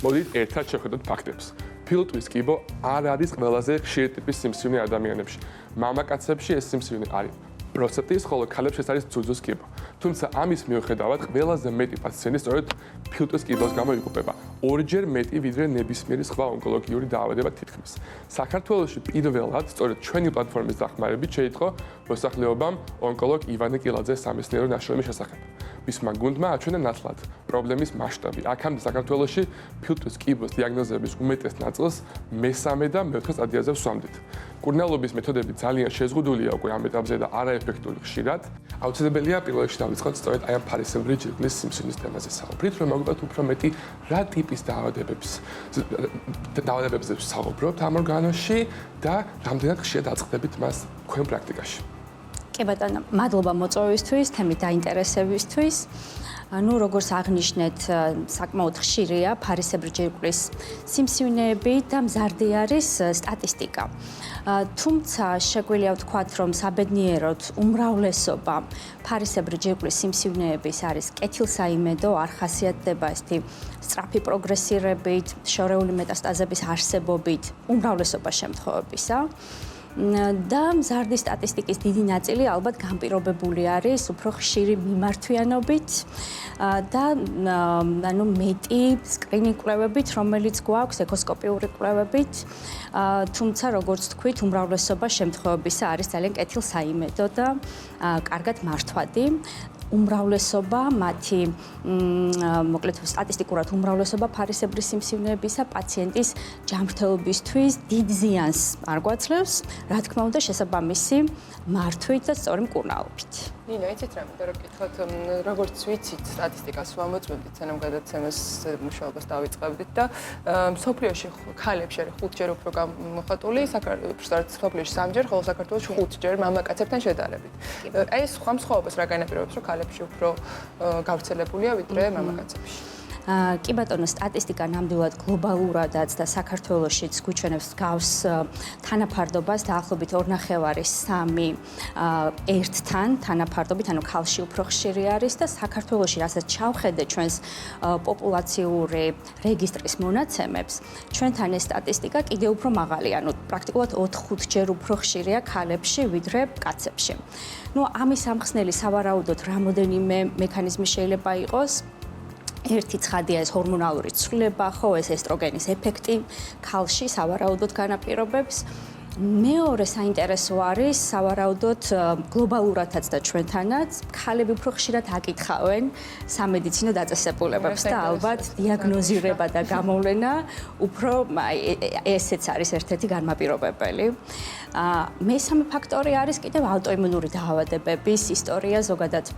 მოდით ერთად შევხედოთ ფაქტებს. ფილტვის კიბო არ არის ყველაზე ხშირი ტიპის სიმსივნე ადამიანებში. მამაკაცებში ეს სიმსივნე არის პროსტატის, ხოლო ქალებში ეს არის ძუძუს კიბო. თუმცა ამის მიუხედავად ყველაზე მეტი პაციენტი სწორედ ფილტვის კიბოს გამო იღუპება. ორჯერ მეტი ვიდრე ნებისმიერი სხვა ონკოლოგიური დაავადება თითქმის. საქართველოში პირველად სწორედ ჩვენი პლატფორმის დახმარებით შეიტყო მოსახლეობამ ონკოლოგ ივანე კილაძეს სამეცნიერო ნაშრომის შესახებ. მისმა გუნდმა აჩვენა ნათლად პრობლემის მასშტაბი. აქამდე საქართველოში ფილტვის კიბოს დიაგნოზების უმეტეს ნაწილს მესამე და მეოთხე სტადიაზე ვსვამდით. კურნალობის მეთოდები ძალიან შეზღუდულია უკვე ამ ეტაპზე და არაეფექტური ხშირად. აუცილებელია პირველ რიგში დავიწყოთ სწორედ აი ამ ფარისებრი ჯირკვლის სიმსივნის თემაზე საუბრით, რომ მოგყვეთ უფრო მეტი რა ტიპის დაავადებებზე ვსაუბრობთ ამ ორგანოში და რამდენად ხშირად აწყდებით მას თქვენ პრაქტიკაში. კი ბატონო, მადლობა მოწვევისთვის, თემით დაინტერესებისთვის. როგორც აღნიშნეთ, საკმაოდ ხშირია ფარისებრი ჯირკვლის სიმსივნეები და მზარდი არის სტატისტიკა. თუმცა შეგვიძლია ვთქვათ, რომ საბედნიეროდ უმრავლესობა ფარისებრი ჯირკვლის სიმსივნეების არის კეთილსაიმედო, არ ხასიათდება ესეთი სწრაფი პროგრესირებით, შორეული მეტასტაზების არსებობით, უმრავლესობა შემთხვევებისა. და მზარდი სტატისტიკის დიდი ნაწილი ალბათ განპირობებული არის უფრო ხშირი მიმართვიანობით და მეტი სკრინინგ კვლევებით, რომელიც გვაქვს ეკოსკოპიური კვლევებით. თუმცა, როგორც თქვით, უმრავლესობა შემთხვევებისა არის ძალიან კეთილსაიმედო და კარგად მართვადი. უმრავლესობა მათი მოკლედ სტატისტიკურად უმრავლესობა ფარისებრი სიმსივნეებისა პაციენტის ჯანმრთელობისთვის დიდ ზიანს არ გვაძლევს, რა თქმა უნდა შესაბამისი მართვით და სწორი მკურნალობით. ნინო, იცით რა მინდა რომ გითხოთ, როგორც ვიცით სტატისტიკას ვამოწმებდით, სანამ გადაცემას მუშაობას დავიწყებდით და მსოფლიოში ქალებში არის 5 ჯერ უფრო გამოხატული, მსოფლიოში 3 ჯერ, ხოლო საქართველოში 5 ჯერ მამაკაცებთან შედარებით. აი ეს სხვადასხვაობას რა განაპირობებს, რომ ქალებში უფრო გავრცელებულია ვიდრე მამაკაცებში? კი ბატონო, სტატისტიკა ნამდვილად გლობალურადაც და საქართველოშიც გვიჩვენებს გავს თანაფარდობას დაახლოებით 2.5-3 ერთთან თანაფარდობით, ანუ ქალში უფრო ხშირი არის და საქართველოში, რასაც ჩავხედე ჩვენს პოპულაციური რეგისტრის მონაცემებს, ჩვენთან ეს სტატისტიკა კიდევ უფრო მაღალია, ანუ პრაქტიკულად 4-5 ჯერ უფრო ხშირია ქალებში ვიდრე კაცებში. ამის ამხსნელი სავარაუდოდ რამოდენიმე მექანიზმი შეიძლება იყოს. ერთი ცხადია ეს ჰორმონალური ცვლილება, ხო, ეს ესტროგენის ეფექტი ქალში სავარაუდოდ განაპირობებს. მეორე საინტერესო არის სავარაუდოდ გლობალურადაც და ჩვენთანაც ქალები უფრო ხშირად აკითხავენ სამედიცინო დაწესებულებებს და ალბათ დიაგნოზირება და გამოვლენა უფრო ესეც არის ერთ-ერთი განმაპირობებელი. მესამე ფაქტორი არის კიდევ ავტოიმუნური დაავადებების ისტორია ზოგადად.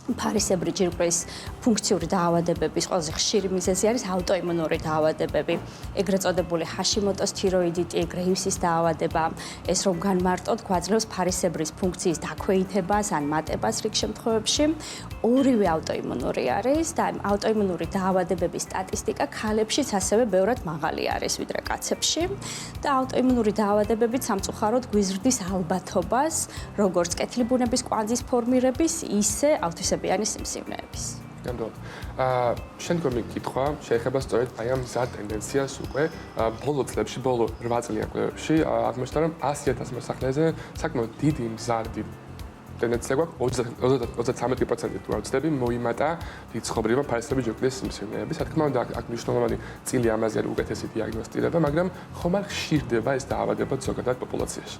ფარისებრი ჯირკვლის ფუნქციური დაავადებების ყველაზე ხშირი მიზეზი არის ავტოიმუნური დაავადებები, ეგრეთ წოდებული ჰაშიმოტოს თიროიდიტი, გრეივსის დაავადება. ეს რომ განმარტოთ, გვაძლევს ფარისებრის ფუნქციის დაქვეითებას ან მატებას რიგ შემთხვევებში. ორივე ავტოიმუნური არის და ავტოიმუნური დაავადებების სტატისტიკა ქალებშიც ასევე ბევრად მაღალი არის ვიდრე კაცებში და ავტოიმუნური დაავადებებით სამწუხაროდ გვიზრდის ალბათობას, როგორც კეთილი ბუნების კვანძის ფორმირების, ისე ავთვისებიანი სიმსივნეების. ნამდვილად. შემდგომი კითხვა შეეხება სწორედ აი ამ მზარდ ტენდენციას უკვე ბოლო წლებში, ბოლო 8 წლიან კვლევებში აღმოჩნდა, რომ 100,000 მოსახლეზე საკმაოდ დიდი მზარდი ტენდენცია გვაქვს 33% თუ არ ვცდები მოიმატა რიცხობრიობა ფარისებრი ჯირკვლის სიმსივნეების. რა თქმა უნდა, აქ მნიშვნელოვანი წილი ამაზე არის უკეთესი დიაგნოსტირება, მაგრამ ხომ არ ხშირდება ეს დაავადება ზოგადად პოპულაციაში?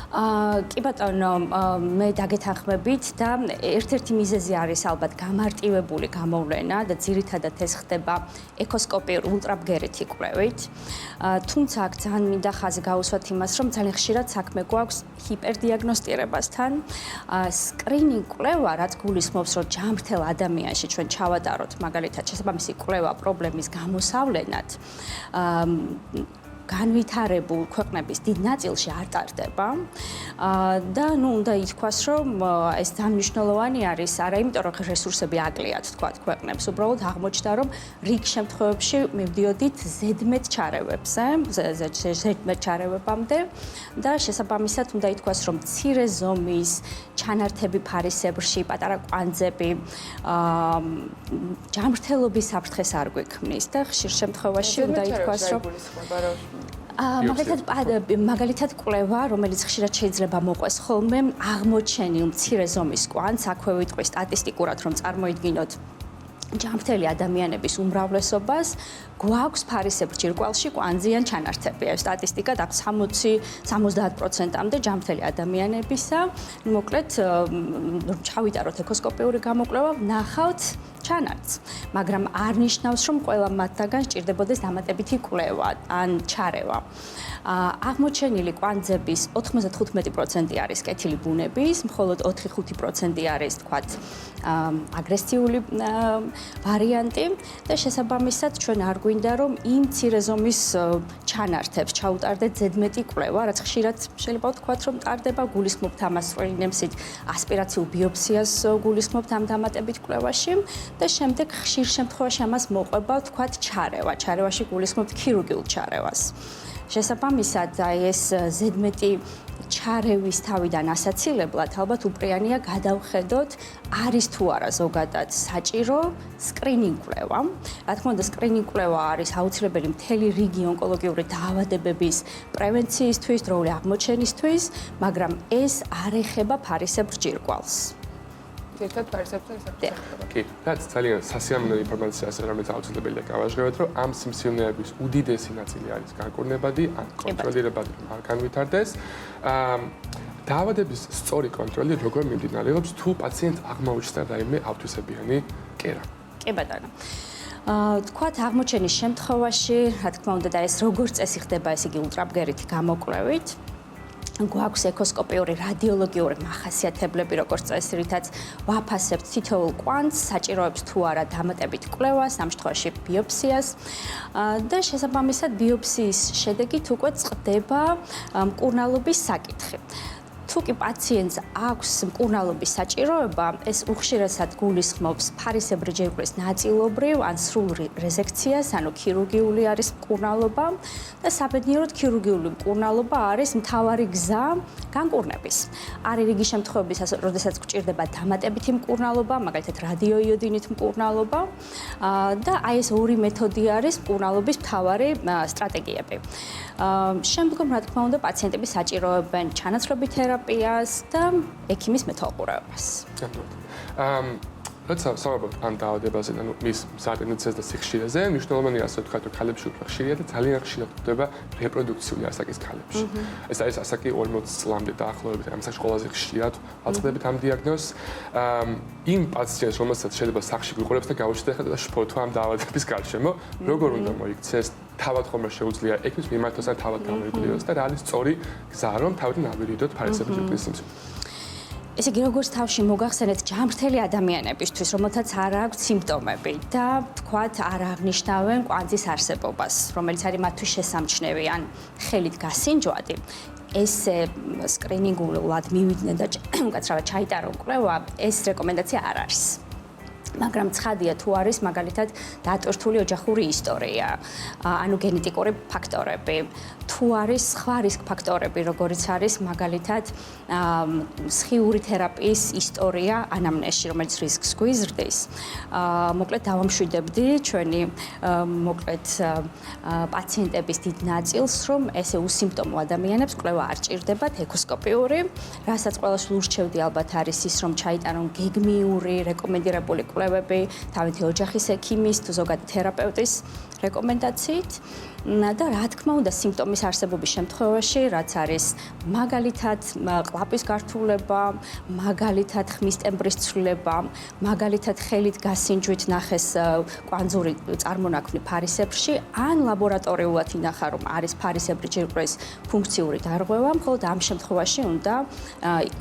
კი ბატონო, მე დაგეთანხმებით და ერთ-ერთი მიზეზი არის ალბათ გამარტივებული გამოვლენა და ძირითადად ეს ხდება ეკოსკოპიურ ულტრაბგერითი კვლევით. თუმცა აქ ძალიან მინდა ხაზი გაუსვათ იმას, რომ ძალიან ხშირად საქმე გვაქვს ჰიპერდიაგნოსტირებასთან. სკრინინგ კვლევა, რაც გულისხმობს, რომ ჯანმრთელ ადამიანში ჩვენ ჩავატაროთ მაგალითად შესაბამისი კვლევა პრობლემის გამოსავლენად, განვითარებულ ქვეყნების დიდ ნაწილში არ ტარდება. და უნდა ითქვას, რომ ეს დამნიშნულოვანი არის არა იმიტომ, რომ რესურსები აკლიათ, თქვა ქვეყნებს, უბრალოდ აღმოჩნდა, რომ რიგ შემთხვევებში მივდიოდით ზედმეტ ჩარევებზე, ზედმეტ ჩარევებამდე და შესაბამისად უნდა ითქვას, რომ მცირე ზომის ჩანართები ფარისებრში, პატარა კვანძები ჯანმრთელობის საფრთხეს არ გვექმნის და ხშირ შემთხვევაში უნდა ითქვას, რომ მაგალითად კვლევა, რომელიც ხშირად შეიძლება მოყვეს ხოლმე, აღმოჩენილ მცირე ზომის კვანძს, აქვე ვიტყვი სტატისტიკურად, რომ წარმოიდგინოთ ჯანმრთელი ადამიანების უმრავლესობას გვაქვს ფარისებრ ჯირკვალში კვანძიან ჩანართები. ეს სტატისტიკა აქვს 60-70%-მდე ჯანმრთელი ადამიანებისა. მოკლედ, ჩავიტაროთ ეკოსკოპიური გამოკვლევა, ვნახავთ ჩანართს, მაგრამ არ ნიშნავს, რომ ყველა მათგან სჭირდებოდეს დამატებითი კვლევა ან ჩარევა. აღმოჩენილი კვანძების 95% არის კეთილი ბუნების, მხოლოდ 4-5% არის, თქვათ, აგრესიული ვარიანტი და შესაბამისად ჩვენ არ გვინდა რომ იმ მცირე ზომის ჩანართებს ჩაუტარდეთ ზედმეტი კვლევა, რაც ხშირად შეიძლება ვთქვათ რომ ტარდება, გულისხმობთ ამას სტრინემსით ასპირაციულ ბიოპსიას გულისხმობთ ამ დამატებით კვლევაში და შემდეგ ხშირ შემთხვევაში ამას მოყვება ვთქვათ ჩარევა. ჩარევაში გულისხმობთ ქირურგიულ ჩარევას. შესაბამისად აი ეს ზედმეტი ჩარევის თავიდან ასაცილებლად ალბათ უპრიანია გადავხედოთ არის თუ არა ზოგადად საჭირო სკრინინგ კვლევა. რა თქმა უნდა სკრინინგ კვლევა არის აუცილებელი მთელი რიგი ონკოლოგიური დაავადებების პრევენციისთვის, დროული აღმოჩენისთვის, მაგრამ ეს არ ეხება ფარისებრ ჯირკვალს. ერთად ფარისებრზე ეხება. კი, რაც ძალიან სასიამოვნო ინფორმაცია ასე რომელიც აუცილებელია გავაჟღეროთ, რომ ამ სიმსივნეების უდიდესი ნაწილი არის განკურნებადი, ან კონტროლირებადი, არ განვითარდეს. დაავადების სწორი კონტროლი როგორ მიმდინარეობს, თუ პაციენტს აღმოჩნდა რაიმე ავთვისებიანი კერა. კი ბატონო. თქვათ აღმოჩენის შემთხვევაში, რა თქმა უნდა და ეს როგორ წესი ხდება, ეს იგი ულტრაბგერითი გამოკვლევით. გვაქვს ეკოსკოპიური რადიოლოგიური მახასიათებლები, როგორც წესი, რითაც ვაფასებთ თითოეულ კვანძს, საჭიროებს თუ არა დამატებით კვლევას, ამ შემთხვევაში ბიოპსიას და შესაბამისად ბიოპსიის შედეგით უკვე წყდება მკურნალობის საკითხი. თუ კი პაციენტს აქვს მკურნალობის საჭიროება, ეს უხშირად გულისხმობს ფარისებრი ჯირკვლის ნაწილობრივ ან სრულ რეზექციას, ანუ ქირურგიული არის მკურნალობა და საბედნიეროდ ქირურგიული მკურნალობა არის მთავარი გზა განკურნების. არის რიგი შემთხვევების, როდესაც გვჭირდება დამატებითი მკურნალობა, მაგალითად რადიოიოდინით მკურნალობა და აი ეს ორი მეთოდი არის მკურნალობის მთავარი სტრატეგიები. შემდგომ, რა თქმა უნდა, პაციენტები საჭიროებენ ჩანაცვლებით თერაპიას და ექიმის მეთვალყურეობას. როცა საუბრობთ ამ დაავადებაზე, ანუ მის მზადენიცეს და სიხშირეზე, მნიშვნელოვანია ასე ვთქვათ, რომ ქალებში უფრო ხშირია და ძალიან ხშირად ხდება რეპროდუქციული ასაკის ქალებში. ეს არის ასაკი 40 წლამდე დაახლოებით, ამ ასაკში ყველაზე ხშირად ვაწყდებით ამ დიაგნოზს. იმ პაციენტს, რომელსაც შეიძლება სახლში ვიყურებს და გავუჩნდა ხა შფოთვა ამ დაავადების გარშემო, როგორ უნდა მოიქცეს, თავად ხომ შეუძლია ექიმს მიმართოს ან თავად გამოიკვლიოს და რა არის სწორი გზა, რომ თავიდან ავირიდოთ ფარისებრი ჯირკვლის სიმსივნე. ესე იგი, როგორც თავში მოგახსენეთ, ჯანმრთელი ადამიანებისთვის, რომელთაც არ აქვს სიმპტომები და თქვათ არ აღნიშნავენ კვანძის არსებობას, რომელიც არის მათთვის შესამჩნევი ან ხელით გასინჯვადი, ესე სკრინინგულად მივიდნენ და უკაცრავად ჩაიტარონ კვლევა, ეს რეკომენდაცია არ არის. მაგრამ ცხადია თუ არის მაგალითად დატვირთული ოჯახური ისტორია, ანუ გენეტიკური ფაქტორები, თუ არის სხვა რისკ ფაქტორები, როგორიც არის მაგალითად სხიური თერაპიის ისტორია ანამნეზში, რომელიც რისკს გვიზრდის. მოკლედ დავამშვიდებდი ჩვენი მოკლედ პაციენტების დიდ ნაწილს, რომ ესე უსიმპტომო ადამიანებს კვლევა არ ჭირდებათ ეკოსკოპიური, რასაც ყველას ურჩევდი ალბათ არის ის, რომ ჩაიტარონ გეგმიური რეკომენდირებული კვლევები თავითი ოჯახის ექიმის თუ ზოგადი თერაპევტის რეკომენდაციით და რა თქმა უნდა სიმპტომის არსებობის შემთხვევაში, რაც არის მაგალითად ყლაპის გართულება, მაგალითად ხმის ტემბრის ცვლილება, მაგალითად ხელით გასინჯვით ნახეს კვანძური წარმონაქმნი ფარისებრში, ან ლაბორატორიულად ინახა, რომ არის ფარისებრი ჯირკვლის ფუნქციური დარღვევა, მხოლოდ ამ შემთხვევაში უნდა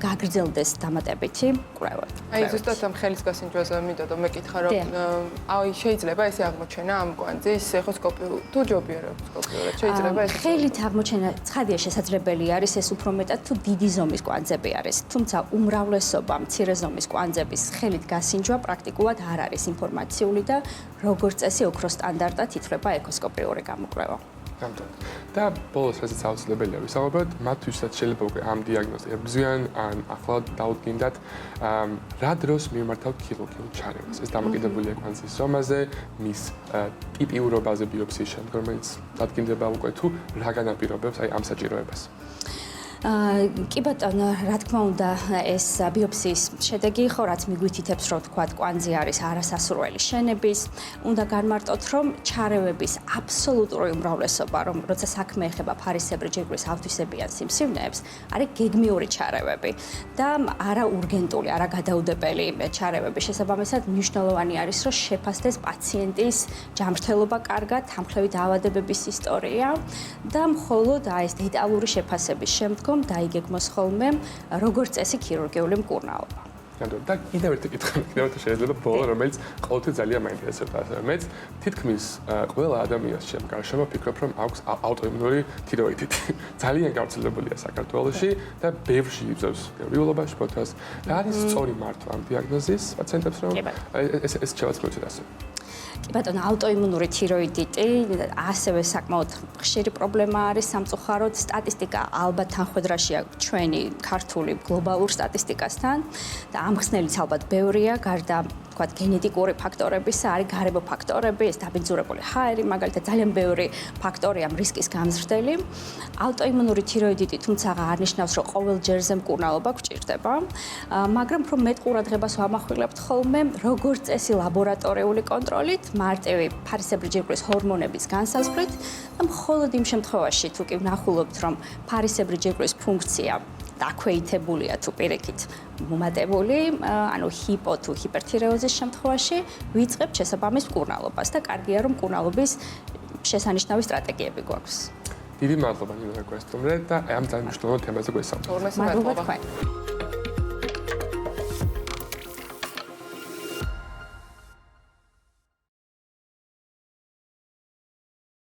გაგრძელდეს დამატებითი კვლევა. აი ზუსტად ამ ხელის გასინჯვაზე მინდოდა მეკითხა, რომ აი შეიძლება ესე აღმოჩენა ამ კვანძის არის ეხოსკოპი თუ ჯობია რა ეხოსკოპიურად შეიძლება ეს ხელით აღმოჩენა ცხადია შესაძლებელი არის ეს უფრო მეტად თუ დიდი ზომის კვანძები არის თუმცა უმრავლესობა მცირე ზომის კვანძების ხელით გასინჯვა პრაქტიკულად არ არის ინფორმაციული და როგორც წესი ოქროს სტანდარტად ითვლება ეკოსკოპიური გამოკვლევა და ბოლოს რასაც აუცილებელია ვისაუბროთ, მათთვისაც შეიძლება უკვე ამ დიაგნოზი ებრძვიან, ან ახლა დაუდგინდათ, რა დროს მიმართავთ ქირურგიულ ჩარევას. ეს დამოკიდებულია კვანძის ზომაზე, მის ტიპიურობაზე ბიოპსიის შემდგომ, რომელიც დადგინდება უკვე თუ რა განაპირობებს აი ამ საჭიროებას. კი ბატონო, რა თქმა უნდა, ეს ბიოპსიის შედეგი ხო რაც მიგვითითებს, რომ თქვა კვანძი არის არასასურველი შენების, უნდა განმარტოთ, რომ ჩარევების აბსოლუტური უმრავლესობა, რომ როცა საქმე ეხება ფარისებრი ჯირკვლის ავთვისებიან სიმსივნეებს, არის გეგმიური ჩარევები და არა ურგენტული, არა გადაუდებელი ჩარევები. შესაბამისად, მნიშვნელოვანი არის, რომ შეფასდეს პაციენტის ჯანმრთელობა კარგად, თანხლებით დაავადებების ისტორია და მხოლოდ ეს დეტალური შეფასების შემდგომ დაიგეგმოს ხოლმე როგორც წესი ქირურგიული მკურნალობა. და კიდევ ერთი კითხვა, კიდევ ერთი შეიძლება ბოლო, რომელიც ყოველთვის ძალიან მაინტერესებდა. მეც თითქმის ყველა ადამიანს შემგარშემო ფიქრობ, რომ აქვს აუტოიმუნური თიროიდიტი. ძალიან გავრცელებულია საქართველოში და ბევრში იბრძვის გებრიულობა, შფოთას. და არის სწორი მართვა ამ დიაგნოზის პაციენტებს, რომ ეს შევაცვლოთ ასე. კი ბატონო, აუტოიმუნური თიროიდიტი ასევე საკმაოდ ხშირი პრობლემა არის სამწუხაროდ. სტატისტიკა ალბათ თანხმედრაშია ჩვენი ქართული გლობალურ სტატისტიკასთან და ამ ხსნელიც ალბათ ბევრია, გარდა თქვათ გენეტიკური ფაქტორებისა, არის გარემო ფაქტორები, ეს დაბინძურებული ჰაერი, მაგალითად ძალიან ბევრი ფაქტორია რისკის გამზრდელი. აუტოიმუნური თიროიდიტი თუმცა არ ნიშნავს, რომ ყოველ ჯერზე მკურნალობა გვჭირდება, მაგრამ უფრო მეტ ყურადღებას ვამახვილებთ ხოლმე როგორც წესი ლაბორატორიული კონტროლით, მარტივი ფარისებრი ჯირკვლის ჰორმონების განსაზღვრით და მხოლოდ იმ შემთხვევაში, თუ კი ვნახულობთ, რომ ფარისებრი ჯირკვლის ფუნქცია დაქვეითებულია თუ პირიქით მომატებული, ანუ ჰიპო თუ ჰიპერთირეოზის შემთხვევაში ვიწყებთ შესაბამის მკურნალობას და კარგია რომ მკურნალობის შესანიშნავი სტრატეგიები გვაქვს. დიდი მადლობა ნინო, რომ გვესტუმრეთ და ამ ძალიან მნიშვნელოვან თემაზე გვესაუბრეთ. მადლობა თქვენ.